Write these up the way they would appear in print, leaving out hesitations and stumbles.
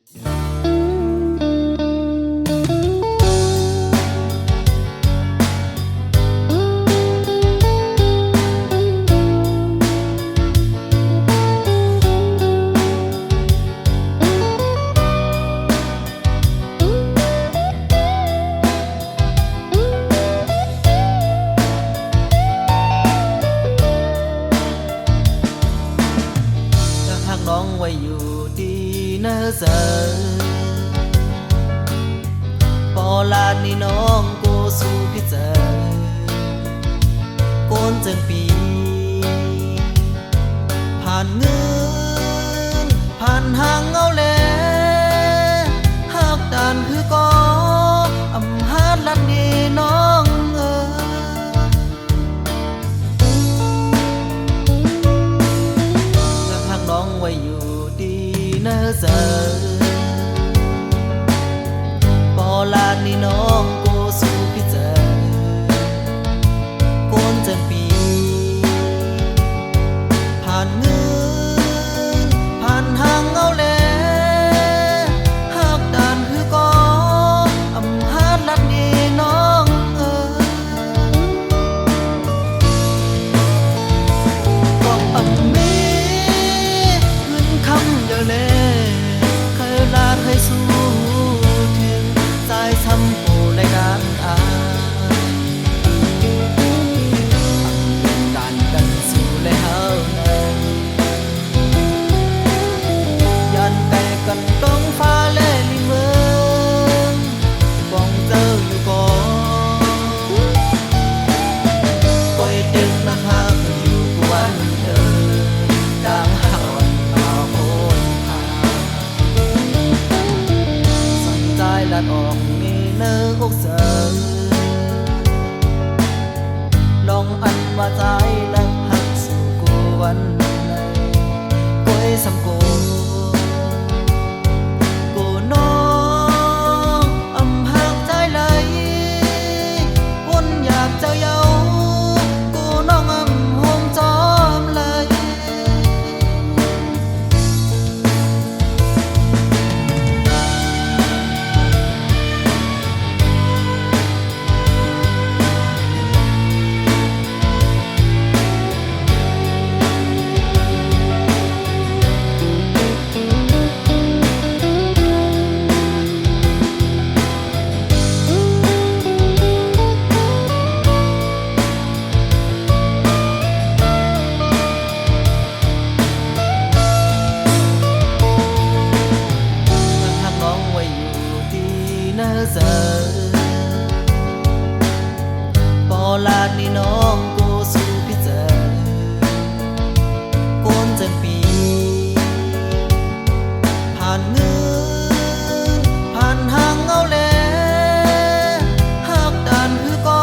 น้องไว้อยู่ดีนะเสือปอลาดนี่น้องกูสู่พี่เจอโกนจังปีผ่านเงินผ่านหางเอาแลหักด่านคือก็อำหาดลัดนี่น้องหักน้องไว้อยู่นะเสือปอลาดนี่น้องกูสู่พี่เจอโกนจังปีผ่านเงินผ่านหางเอาแลหักด่านคือก็อำหาดลัดนี่น้องก็อำมีเงินคำเยอะเลยเคยลาเคยสู้ถึงสายซ้ำโผในการการกันสู้เลยเฮายันไกลกันต้องฟ้าเล่ลิเมืองป้องเจออยู่ก่อนคอยดึงมาหาอยู่กวันเดิมดังหาวันเอาโอนสนใจลัดออกมีเนื้ออกเสือลองอันว่าใจและหักสู่กูวันไหนก้อยสำกูกูน้องอำหักใจไหลวนอยากเจ้าเย้ากูน้องอำหงจอมเลยเสือปอลาดนี่น้องกูสู่พี่เจอโกนจังปีผ่านเงินผ่านหางเอาแลหักด่านคือก็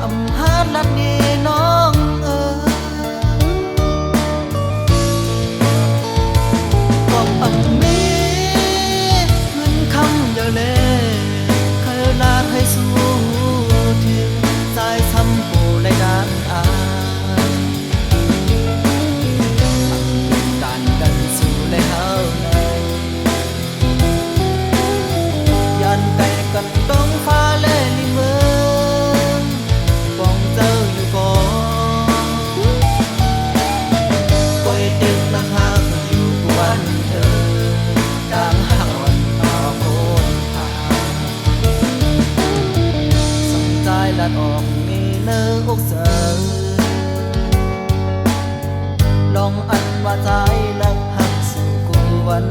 อำหาดลัดนี่น้องก็อำมีเงินคำเยอะเลยลาให้สู้ถึงสายซ้ำกูในการการกันสู้เลยเฮาเลยยันไกลกันต้องฟ้าเล่ลิเมืองป้องเจออยู่ก่อนก้อยดึงมาหาอยู่กวันเดิมดังหาวันต่อโคนลัดออกมีเนื้ออกเสือลองอันว่าใจและหักสู่กูวัน